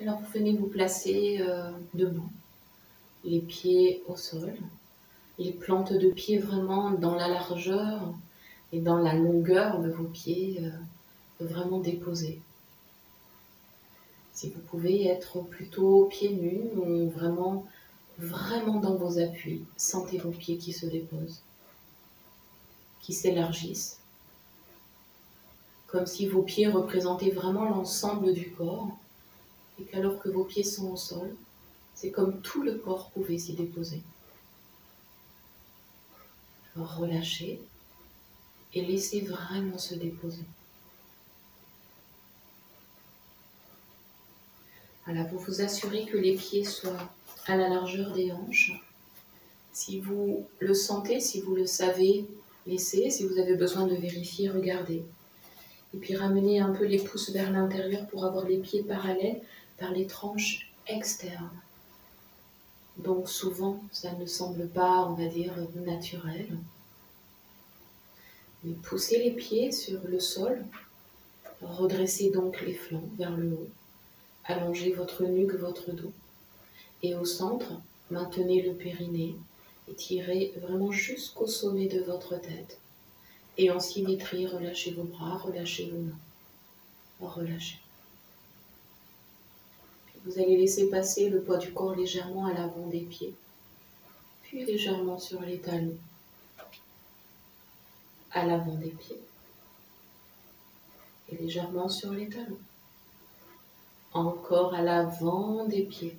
Alors vous venez vous placer debout, les pieds au sol, les plantes de pied vraiment dans la largeur et dans la longueur de vos pieds, vraiment déposées. Si vous pouvez être plutôt pieds nus ou vraiment dans vos appuis, sentez vos pieds qui se déposent, qui s'élargissent, comme si vos pieds représentaient vraiment l'ensemble du corps et qu'alors que vos pieds sont au sol, c'est comme tout le corps pouvait s'y déposer. Alors relâchez et laissez vraiment se déposer. Voilà, vous vous assurez que les pieds soient à la largeur des hanches. Si vous le sentez, si vous le savez, laissez. Si vous avez besoin de vérifier, regardez. Et puis ramenez un peu les pouces vers l'intérieur pour avoir les pieds parallèles par les tranches externes. Donc souvent, ça ne semble pas, on va dire, naturel. Mais poussez les pieds sur le sol. Redressez donc les flancs vers le haut. Allongez votre nuque, votre dos. Et au centre, maintenez le périnée et tirez vraiment jusqu'au sommet de votre tête. Et en symétrie, relâchez vos bras, relâchez vos mains. Relâchez. Puis vous allez laisser passer le poids du corps légèrement à l'avant des pieds, puis légèrement sur les talons, à l'avant des pieds, et légèrement sur les talons. Encore à l'avant des pieds.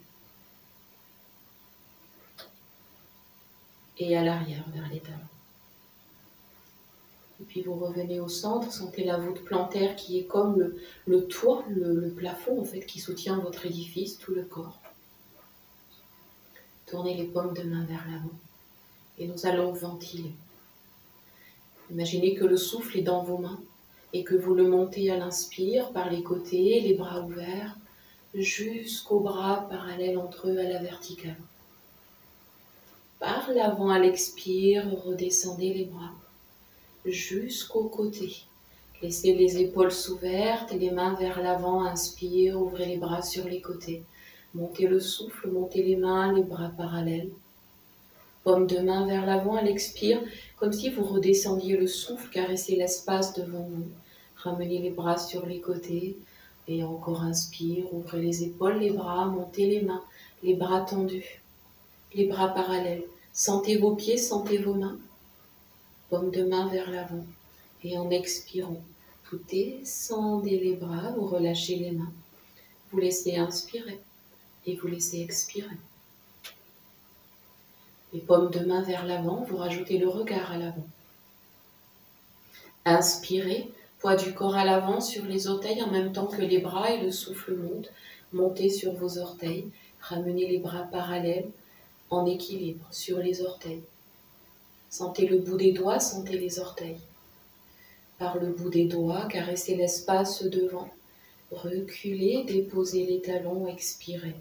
Et à l'arrière vers les talons. Et puis vous revenez au centre, sentez la voûte plantaire qui est comme le toit, le plafond en fait, qui soutient votre édifice, tout le corps. Tournez les paumes de main vers l'avant et nous allons ventiler. Imaginez que le souffle est dans vos mains et que vous le montez à l'inspire par les côtés, les bras ouverts, jusqu'aux bras parallèles entre eux à la verticale. Par l'avant à l'expire, redescendez les bras jusqu'aux côtés. Laissez les épaules ouvertes, les mains vers l'avant, inspire, ouvrez les bras sur les côtés. Montez le souffle, montez les mains, les bras parallèles. Paume de main vers l'avant à l'expire, comme si vous redescendiez le souffle, caressez l'espace devant vous. Ramenez les bras sur les côtés et encore inspire, ouvrez les épaules, les bras, montez les mains, les bras tendus, les bras parallèles. Sentez vos pieds, sentez vos mains. Paume de main vers l'avant. Et en expirant, vous descendez les bras, vous relâchez les mains. Vous laissez inspirer et vous laissez expirer. Les paumes de main vers l'avant, vous rajoutez le regard à l'avant. Inspirez, poids du corps à l'avant sur les orteils en même temps que les bras et le souffle monte. Montez sur vos orteils, ramenez les bras parallèles en équilibre sur les orteils. Sentez le bout des doigts, sentez les orteils. Par le bout des doigts, caressez l'espace devant. Reculez, déposez les talons, expirez.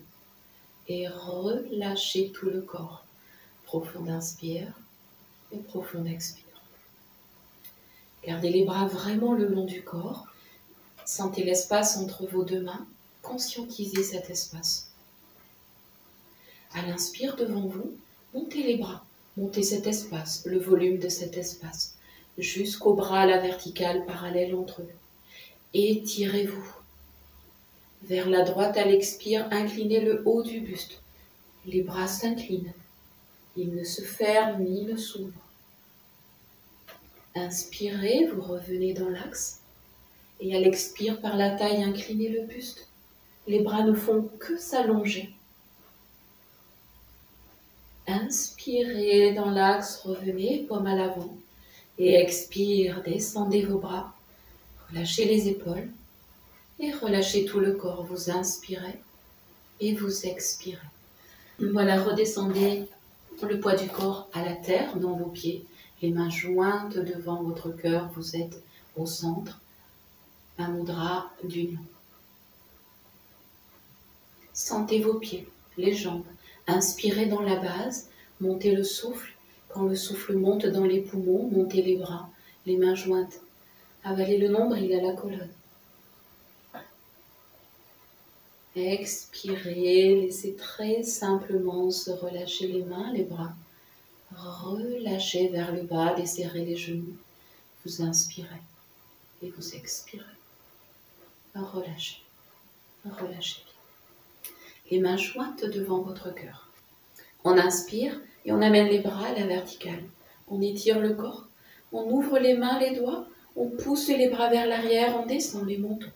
Et relâchez tout le corps. Profond inspire et profond expire. Gardez les bras vraiment le long du corps. Sentez l'espace entre vos deux mains. Conscientisez cet espace. À l'inspire devant vous, montez les bras. Montez cet espace, le volume de cet espace, jusqu'aux bras à la verticale parallèle entre eux. Étirez-vous. Vers la droite à l'expire, inclinez le haut du buste. Les bras s'inclinent. Ils ne se ferment ni ne s'ouvrent. Inspirez, vous revenez dans l'axe. Et à l'expire, par la taille, inclinez le buste. Les bras ne font que s'allonger. Inspirez dans l'axe, revenez, paume à l'avant. Et expire, descendez vos bras. Relâchez les épaules. Et relâchez tout le corps. Vous inspirez et vous expirez. Voilà, redescendez le poids du corps à la terre, dans vos pieds. Les mains jointes devant votre cœur. Vous êtes au centre. Un mudra d'union. Sentez vos pieds, les jambes. Inspirez dans la base. Montez le souffle. Quand le souffle monte dans les poumons, montez les bras, les mains jointes. Avalez le nombril à la colonne. Expirez, laissez très simplement se relâcher les mains, les bras. Relâchez vers le bas, desserrez les genoux. Vous inspirez et vous expirez. Relâchez, relâchez bien. Les mains jointes devant votre cœur. On inspire et on amène les bras à la verticale. On étire le corps, on ouvre les mains, les doigts, on pousse les bras vers l'arrière, on descend les mentons.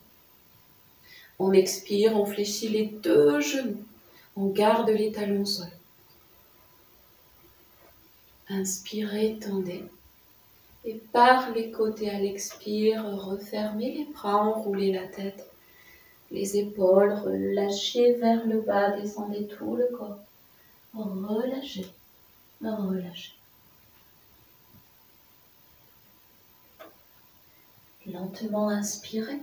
On expire, on fléchit les deux genoux, on garde les talons au sol. Inspirez, tendez. Et par les côtés à l'expire, refermez les bras, enroulez la tête. Les épaules, relâchez vers le bas, descendez tout le corps. Relâchez, relâchez. Lentement inspirez,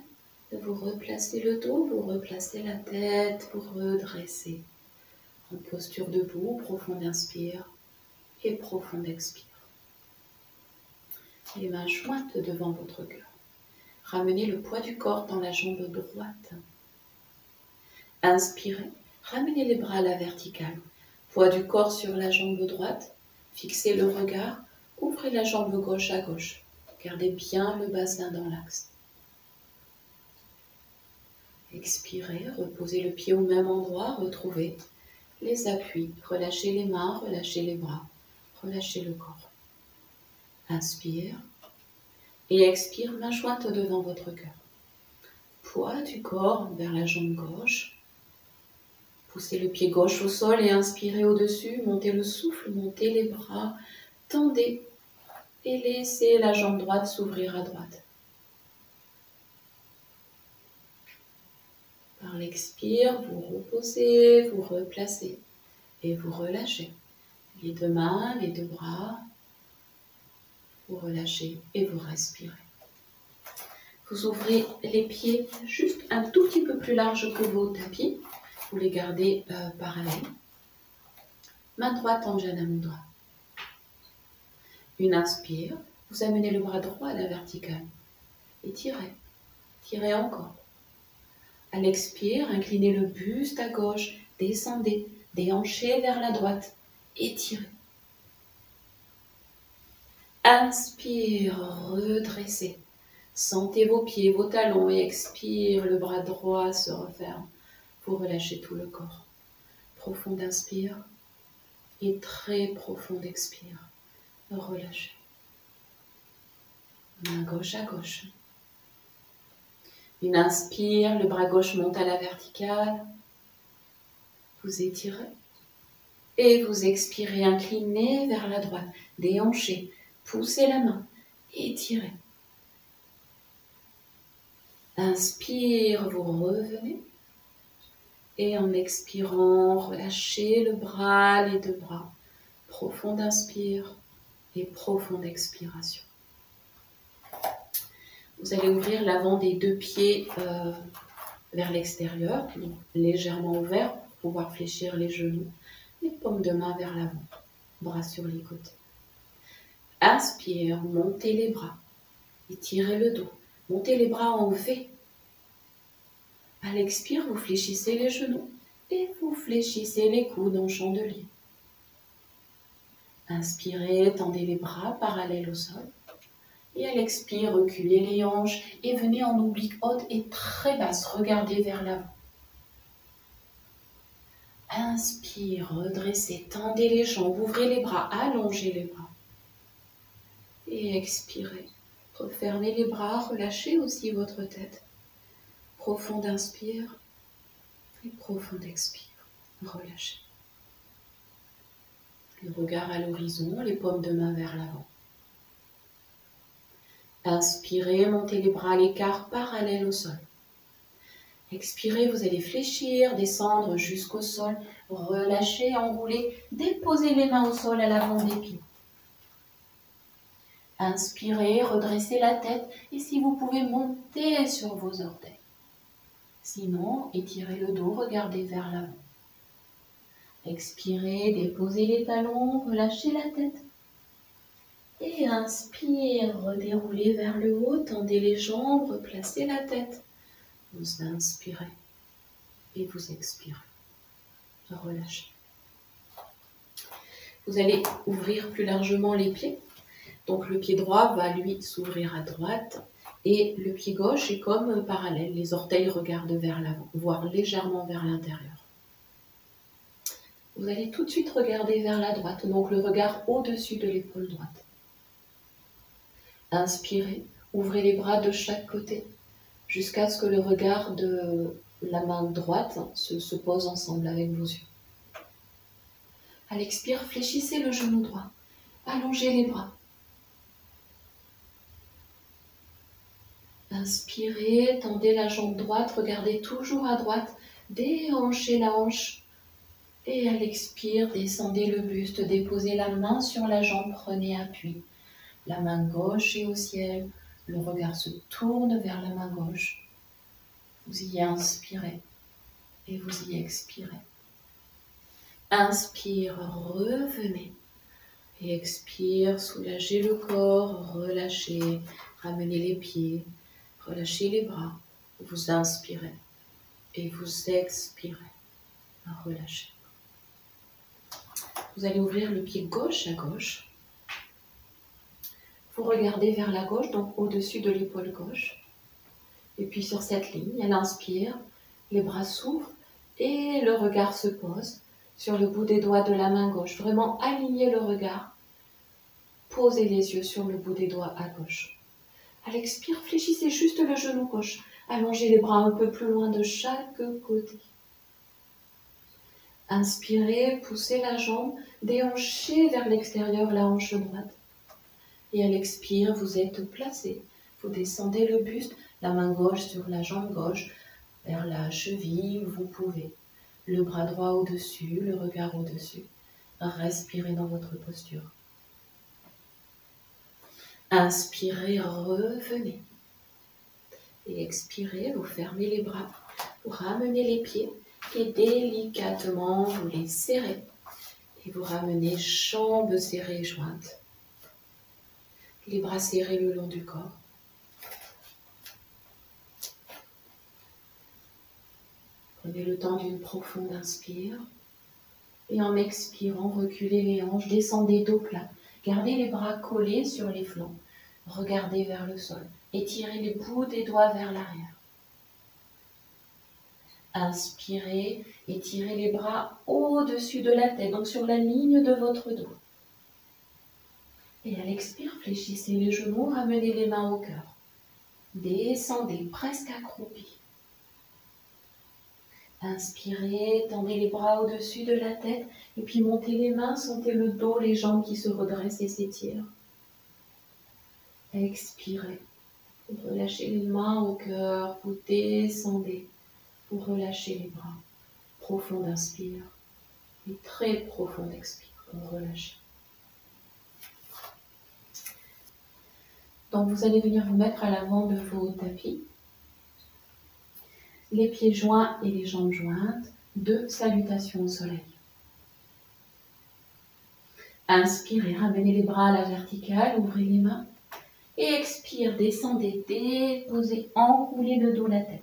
vous replacez le dos, vous replacez la tête, vous redressez. En posture debout, profond inspire et profond expire. Les mains jointes devant votre cœur. Ramenez le poids du corps dans la jambe droite. Inspirez, ramenez les bras à la verticale. Poids du corps sur la jambe droite. Fixez le regard, ouvrez la jambe gauche à gauche. Gardez bien le bassin dans l'axe. Expirez, reposez le pied au même endroit, retrouvez les appuis. Relâchez les mains, relâchez les bras, relâchez le corps. Inspire et expire, main jointe devant votre cœur. Poids du corps vers la jambe gauche. Poussez le pied gauche au sol et inspirez au-dessus. Montez le souffle, montez les bras, tendez et laissez la jambe droite s'ouvrir à droite. Par l'expire, vous reposez, vous replacez et vous relâchez. Les deux mains, les deux bras, vous relâchez et vous respirez. Vous ouvrez les pieds juste un tout petit peu plus large que vos tapis. Vous les gardez parallèles. Main droite en Janamudra. Une inspire, vous amenez le bras droit à la verticale. Et tirez, tirez encore. À l'expire, inclinez le buste à gauche, descendez, déhanchez vers la droite, étirez. Inspire, redressez. Sentez vos pieds, vos talons et expire, le bras droit se referme. Vous relâchez tout le corps. Profond inspire et très profond expire. Relâchez. Main gauche à gauche. Une inspire, le bras gauche monte à la verticale. Vous étirez. Et vous expirez, inclinez vers la droite. Déhanchez, poussez la main, étirez. Inspire, vous revenez. Et en expirant, relâchez le bras, les deux bras. Profonde inspire et profonde expiration. Vous allez ouvrir l'avant des deux pieds vers l'extérieur, donc légèrement ouvert pour pouvoir fléchir les genoux. Les paumes de main vers l'avant, bras sur les côtés. Inspire, montez les bras, étirez le dos, montez les bras en V. À l'expire, vous fléchissez les genoux et vous fléchissez les coudes en chandelier. Inspirez, tendez les bras parallèles au sol. Et à l'expire, reculez les hanches et venez en oblique haute et très basse. Regardez vers l'avant. Inspire, redressez, tendez les jambes, ouvrez les bras, allongez les bras. Et expirez, refermez les bras, relâchez aussi votre tête. Profonde inspire et profonde expire. Relâchez. Le regard à l'horizon, les paumes de main vers l'avant. Inspirez, montez les bras à l'écart parallèle au sol. Expirez, vous allez fléchir, descendre jusqu'au sol. Relâchez, enroulez, déposez les mains au sol à l'avant des pieds. Inspirez, redressez la tête et si vous pouvez monter sur vos orteils. Sinon, étirez le dos, regardez vers l'avant. Expirez, déposez les talons, relâchez la tête. Et inspire, redéroulez vers le haut, tendez les jambes, replacez la tête. Vous inspirez. et vous expirez. Relâchez. Vous allez ouvrir plus largement les pieds. Donc le pied droit va lui s'ouvrir à droite et le pied gauche est comme parallèle. Les orteils regardent vers l'avant, voire légèrement vers l'intérieur. Vous allez tout de suite regarder vers la droite, donc le regard au-dessus de l'épaule droite. Inspirez, ouvrez les bras de chaque côté jusqu'à ce que le regard de la main droite se pose ensemble avec vos yeux. À l'expire, fléchissez le genou droit, allongez les bras. Inspirez, tendez la jambe droite, regardez toujours à droite, déhanchez la hanche. Et à l'expire, descendez le buste, déposez la main sur la jambe, prenez appui. La main gauche est au ciel, le regard se tourne vers la main gauche. Vous y inspirez et vous y expirez. Inspire, revenez. Et expire, soulagez le corps, relâchez, ramenez les pieds, relâchez les bras. Vous inspirez et vous expirez. Relâchez. Vous allez ouvrir le pied gauche à gauche. Vous regardez vers la gauche, donc au-dessus de l'épaule gauche. Et puis sur cette ligne, elle inspire, les bras s'ouvrent et le regard se pose sur le bout des doigts de la main gauche. Vraiment alignez le regard. Posez les yeux sur le bout des doigts à gauche. À l'expire, fléchissez juste le genou gauche. Allongez les bras un peu plus loin de chaque côté. Inspirez, poussez la jambe, déhanchez vers l'extérieur la hanche droite. Et à l'expire, vous êtes placé. Vous descendez le buste, la main gauche sur la jambe gauche, vers la cheville où vous pouvez. Le bras droit au-dessus, le regard au-dessus. Respirez dans votre posture. Inspirez, revenez. Et expirez, vous fermez les bras. Vous ramenez les pieds et délicatement vous les serrez. Et vous ramenez jambes serrées et jointes. Les bras serrés le long du corps. Prenez le temps d'une profonde inspire. Et en expirant, reculez les hanches, descendez dos plat. Gardez les bras collés sur les flancs. Regardez vers le sol. Étirez les bouts des doigts vers l'arrière. Inspirez, étirez les bras au-dessus de la tête, donc sur la ligne de votre dos. Et à l'expire, fléchissez les genoux, ramenez les mains au cœur. Descendez, presque accroupi. Inspirez, tendez les bras au-dessus de la tête et puis montez les mains, sentez le dos, les jambes qui se redressent et s'étirent. Expirez, vous relâchez les mains au cœur, vous descendez, vous relâchez les bras. Profonde inspire et très profonde expire, vous relâchez. Donc vous allez venir vous mettre à l'avant de vos tapis. Les pieds joints et les jambes jointes, 2 salutations au soleil. Inspirez, ramenez les bras à la verticale, ouvrez les mains. Et expire, descendez, déposez, enroulez le dos, la tête.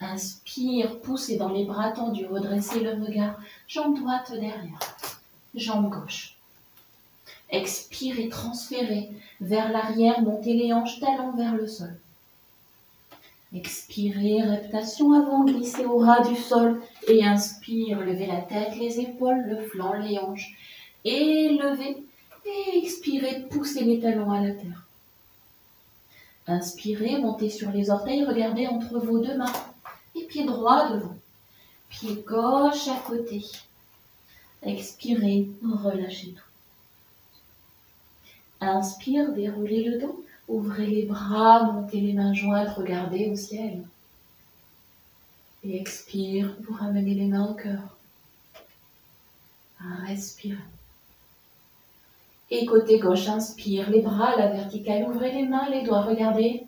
Inspire, poussez dans les bras tendus, redressez le regard, jambe droite derrière, jambe gauche. Expirez, transférez vers l'arrière, montez les hanches, talons vers le sol. Expirez, reptation avant, glissez au ras du sol et inspire, levez la tête, les épaules, le flanc, les hanches. Et levez et expirez, poussez les talons à la terre. Inspirez, montez sur les orteils, regardez entre vos 2 mains et pied droit devant. Pied gauche à côté. Expirez, relâchez tout. Inspire, déroulez le dos. Ouvrez les bras, montez les mains jointes, regardez au ciel. Et expire, vous ramenez les mains au cœur. Respirez. Et côté gauche, inspire, les bras à la verticale, ouvrez les mains, les doigts, regardez.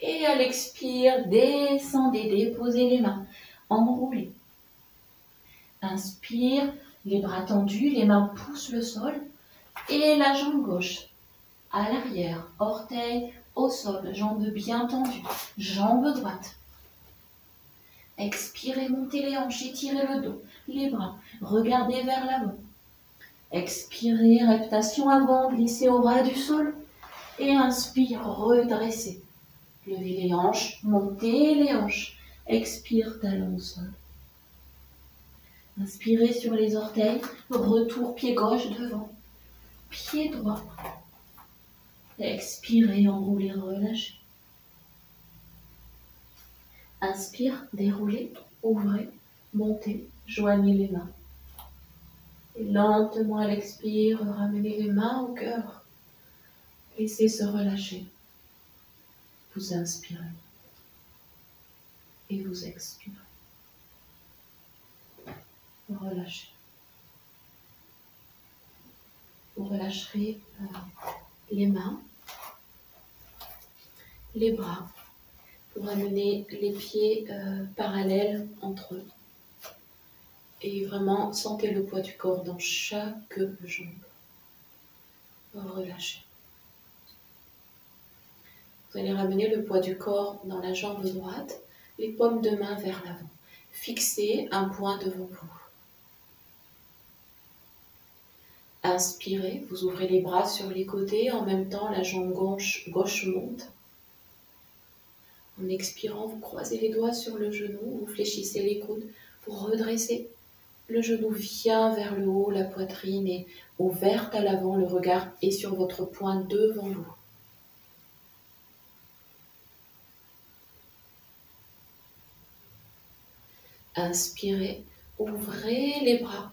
Et à l'expire, descendez, déposez les mains, enroulez. Inspire, les bras tendus, les mains poussent le sol. Et la jambe gauche à l'arrière, orteil au sol, jambe bien tendue, jambe droite. Expirez, montez les hanches, étirez le dos, les bras, regardez vers l'avant. Expirez, reptation avant, glissez au ras du sol. Et inspire, redressez. Levez les hanches, montez les hanches. Expire, talon au sol. Inspirez sur les orteils, retour pied gauche devant, pied droit. Expirez, enroulez, relâchez. Inspire, déroulez, ouvrez, montez, joignez les mains. Et lentement à l'expire, ramenez les mains au cœur. Laissez se relâcher. Vous inspirez et vous expirez. Relâchez. Vous relâcherez les mains, les bras. Vous ramenez les pieds parallèles entre eux. Et vraiment, sentez le poids du corps dans chaque jambe. Relâchez. Vous allez ramener le poids du corps dans la jambe droite, les paumes de main vers l'avant. Fixez un point devant vous. Inspirez, vous ouvrez les bras sur les côtés, en même temps la jambe gauche monte. En expirant, vous croisez les doigts sur le genou, vous fléchissez les coudes, vous redressez. Le genou vient vers le haut, la poitrine est ouverte à l'avant, le regard est sur votre poing devant vous. Inspirez, ouvrez les bras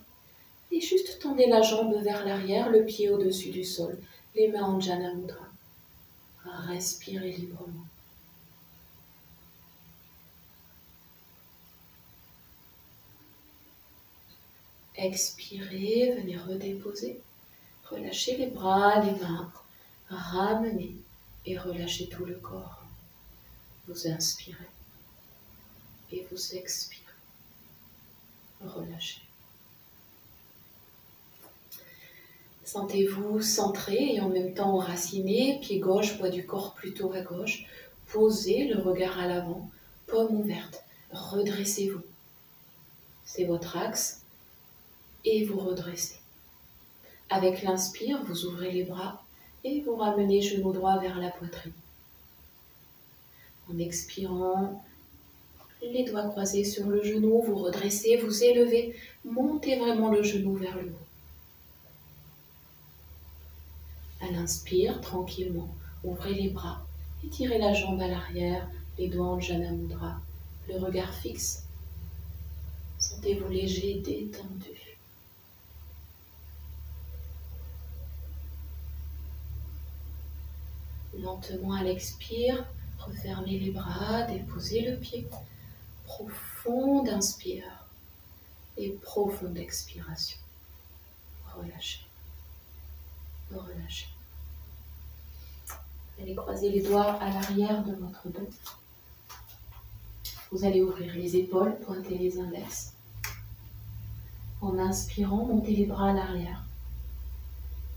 et juste tendez la jambe vers l'arrière, le pied au-dessus du sol, les mains en Jana Mudra. Respirez librement. Expirez, venez redéposer. Relâchez les bras, les mains. Ramenez et relâchez tout le corps. Vous inspirez et vous expirez. Relâchez. Sentez-vous centré et en même temps enraciné, pied gauche, poids du corps plutôt à gauche. Posez le regard à l'avant, paume ouverte. Redressez-vous. C'est votre axe. Et vous redressez. Avec l'inspire, vous ouvrez les bras et vous ramenez genou droit vers la poitrine. En expirant, les doigts croisés sur le genou, vous redressez, vous élevez, montez vraiment le genou vers le haut. À l'inspire, tranquillement, ouvrez les bras, étirez la jambe à l'arrière, les doigts en Jana Mudra, le regard fixe. Sentez-vous léger, détendu. Lentement à l'expire, refermez les bras, déposez le pied. Profonde inspire et profonde expiration. Relâchez. Relâchez. Allez croiser les doigts à l'arrière de votre dos. Vous allez ouvrir les épaules, pointer les index. En inspirant, montez les bras à l'arrière.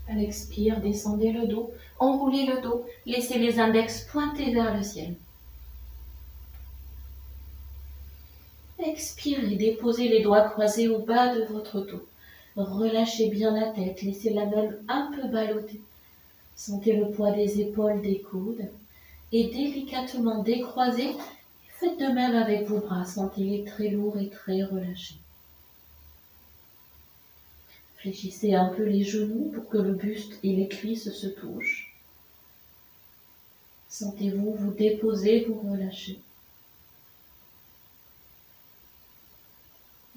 À l'expire, descendez le dos, enroulez le dos, laissez les index pointer vers le ciel. Expirez, déposez les doigts croisés au bas de votre dos. Relâchez bien la tête, laissez-la même un peu ballotter. Sentez le poids des épaules, des coudes. Et délicatement décroisez. Faites de même avec vos bras, sentez-les très lourds et très relâchés. Fléchissez un peu les genoux pour que le buste et les cuisses se touchent. Sentez-vous vous déposer, vous relâcher.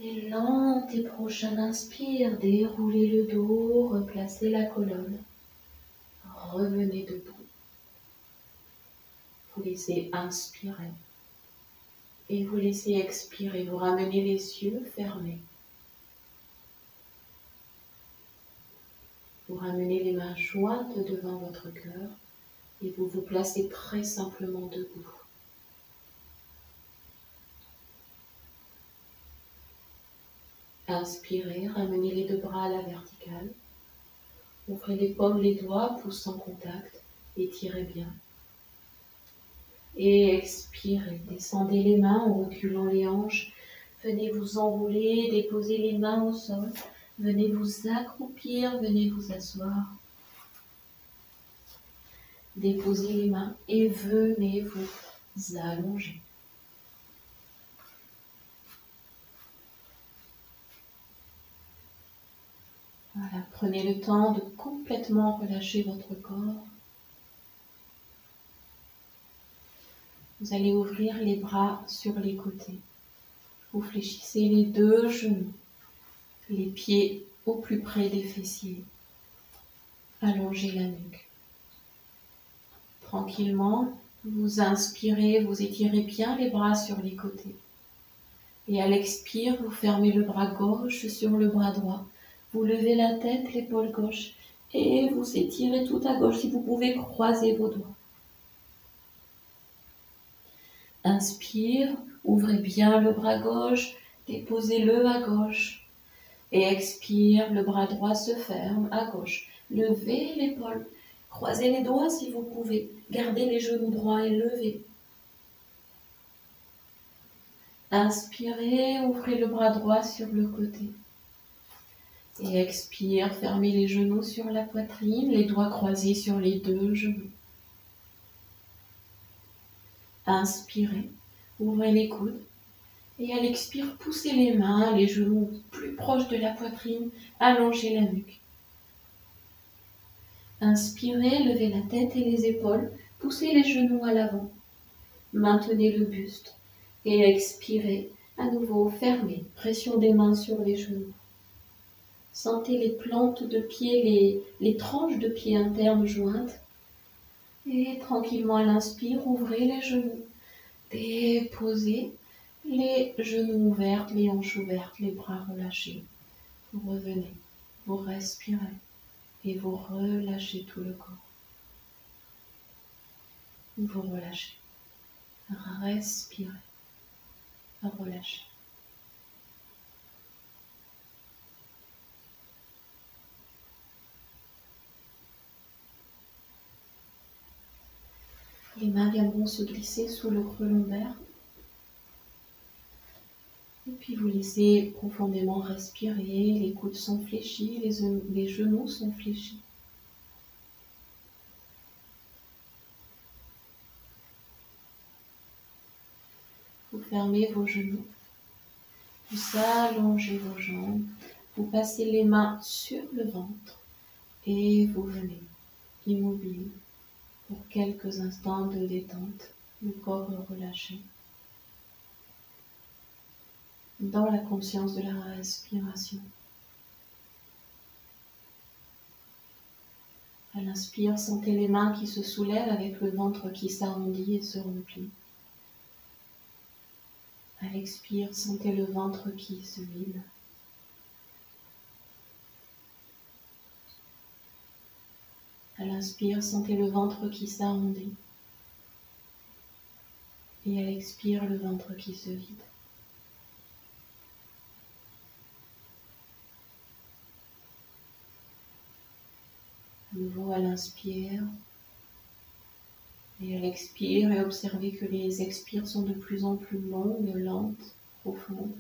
Et lente et prochaine inspire, déroulez le dos, replacez la colonne. Revenez debout. Vous laissez inspirer. Et vous laissez expirer. Vous ramenez les yeux fermés. Vous ramenez les mains jointes devant votre cœur et vous vous placez très simplement debout. Inspirez, ramenez les deux bras à la verticale. Ouvrez les paumes, les doigts, pouces en contact. Étirez bien. Et expirez, descendez les mains en reculant les hanches Venez vous enrouler, déposer les mains au sol. Venez vous accroupir, venez vous asseoir. Déposez les mains et venez vous allonger. Voilà, prenez le temps de complètement relâcher votre corps. Vous allez ouvrir les bras sur les côtés. Vous fléchissez les deux genoux, les pieds au plus près des fessiers. Allongez la nuque. Tranquillement, vous inspirez, vous étirez bien les bras sur les côtés. Et à l'expire, vous fermez le bras gauche sur le bras droit. Vous levez la tête, l'épaule gauche, et vous étirez tout à gauche. Si vous pouvez, croiser vos doigts. Inspire, ouvrez bien le bras gauche, déposez-le à gauche. Et expire, le bras droit se ferme à gauche. Levez l'épaule, croisez les doigts si vous pouvez. Gardez les genoux droits et levez. Inspirez, ouvrez le bras droit sur le côté. Et expire, fermez les genoux sur la poitrine, les doigts croisés sur les deux genoux. Inspirez, ouvrez les coudes. Et à l'expire, poussez les mains, les genoux plus proches de la poitrine, allongez la nuque. Inspirez, levez la tête et les épaules, poussez les genoux à l'avant. Maintenez le buste. Et expirez, à nouveau fermez, pression des mains sur les genoux. Sentez les plantes de pied, les tranches de pied internes jointes. Et tranquillement à l'inspire, ouvrez les genoux. Déposez les genoux ouverts, les hanches ouvertes, les bras relâchés. Vous revenez, vous respirez et vous relâchez tout le corps. Vous relâchez, respirez, relâchez. Les mains viendront se glisser sous le creux lombaire. Et puis vous laissez profondément respirer, les coudes sont fléchis, les genoux sont fléchis. Vous fermez vos genoux, vous allongez vos jambes, vous passez les mains sur le ventre et vous venez immobile pour quelques instants de détente, le corps relâché. Dans la conscience de la respiration. À l'inspire, sentez les mains qui se soulèvent avec le ventre qui s'arrondit et se remplit. À l'expire, sentez le ventre qui se vide. À l'inspire, sentez le ventre qui s'arrondit. Et à l'expire, le ventre qui se vide. À nouveau à l'inspire et à l'expire, et observez que les expires sont de plus en plus longues, lentes, profondes.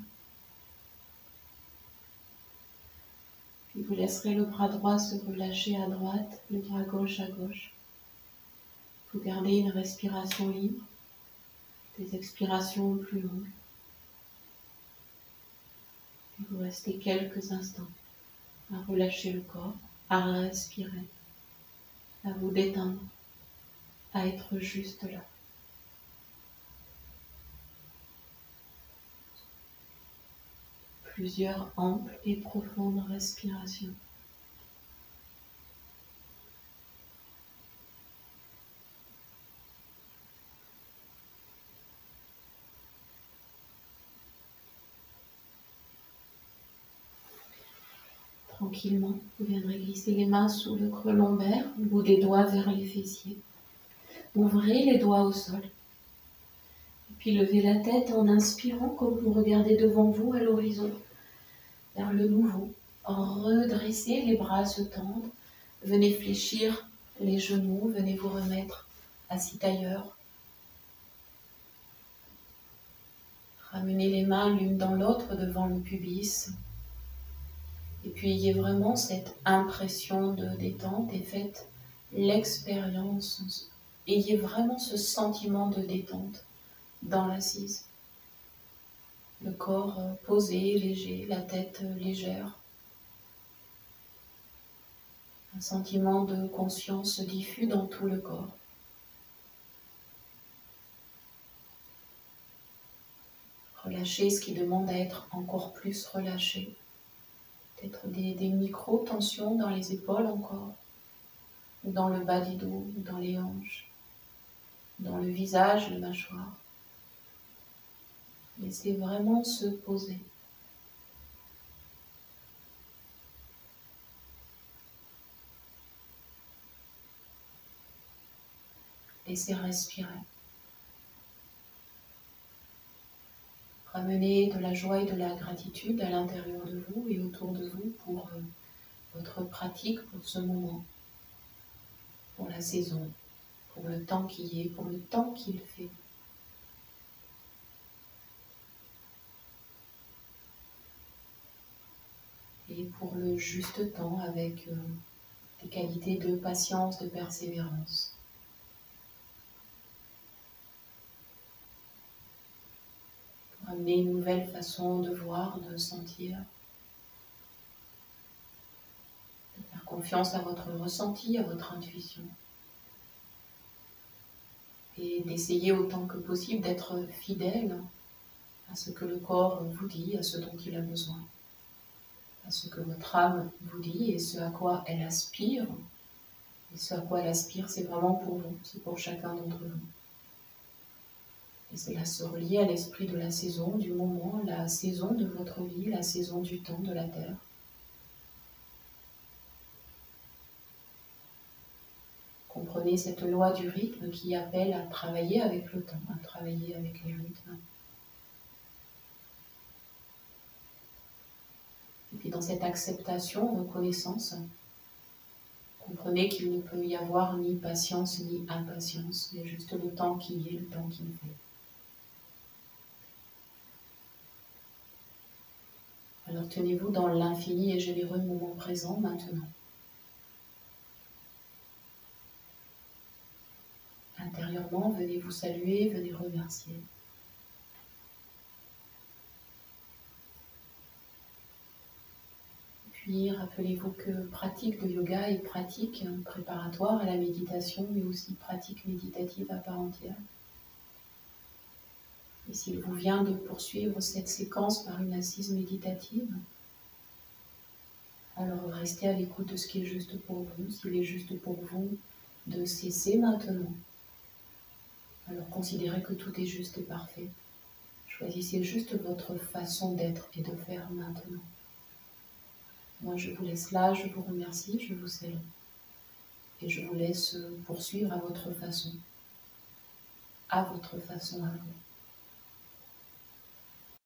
Puis vous laisserez le bras droit se relâcher à droite, le bras gauche à gauche. Vous gardez une respiration libre, des expirations plus longues. Et vous restez quelques instants à relâcher le corps, à respirer, à vous détendre, à être juste là. Plusieurs amples et profondes respirations. Tranquillement, vous viendrez glisser les mains sous le creux lombaire, le bout des doigts vers les fessiers. Ouvrez les doigts au sol. Et puis levez la tête en inspirant comme vous regardez devant vous à l'horizon, vers le nouveau. Redressez, les bras se tendent. Venez fléchir les genoux, venez vous remettre assis ailleurs. Ramenez les mains l'une dans l'autre devant le pubis. Et puis ayez vraiment cette impression de détente et faites l'expérience. Ayez vraiment ce sentiment de détente dans l'assise. Le corps posé, léger, la tête légère. Un sentiment de conscience diffus dans tout le corps. Relâchez ce qui demande à être encore plus relâché. Peut-être des micro-tensions dans les épaules encore, ou dans le bas du dos, ou dans les hanches, dans le visage, le mâchoire. Laissez vraiment se poser. Laissez respirer. Ramenez de la joie et de la gratitude à l'intérieur de vous et autour de vous pour votre pratique, pour ce moment, pour la saison, pour le temps qui est, pour le temps qu'il fait. Et pour le juste temps avec des qualités de patience, de persévérance. Pour amener une nouvelle façon de voir, de sentir. De faire confiance à votre ressenti, à votre intuition. Et d'essayer autant que possible d'être fidèle à ce que le corps vous dit, à ce dont il a besoin. À ce que votre âme vous dit et ce à quoi elle aspire. Et ce à quoi elle aspire, c'est vraiment pour vous, c'est pour chacun d'entre vous. Et cela se relie à l'esprit de la saison, du moment, la saison de votre vie, la saison du temps, de la terre. Comprenez cette loi du rythme qui appelle à travailler avec le temps, à travailler avec les rythmes. Et puis dans cette acceptation, reconnaissance, comprenez qu'il ne peut y avoir ni patience ni impatience, mais juste le temps qui est, le temps qu'il fait. Alors tenez-vous dans l'infini et généreux moment présent maintenant. Intérieurement, venez vous saluer, venez remercier. Puis rappelez-vous que pratique de yoga est pratique préparatoire à la méditation, mais aussi pratique méditative à part entière. Et s'il vous vient de poursuivre cette séquence par une assise méditative, alors restez à l'écoute de ce qui est juste pour vous. S'il est juste pour vous de cesser maintenant, alors considérez que tout est juste et parfait. Choisissez juste votre façon d'être et de faire maintenant. Moi, je vous laisse là, je vous remercie, je vous salue. Et je vous laisse poursuivre à votre façon à vous.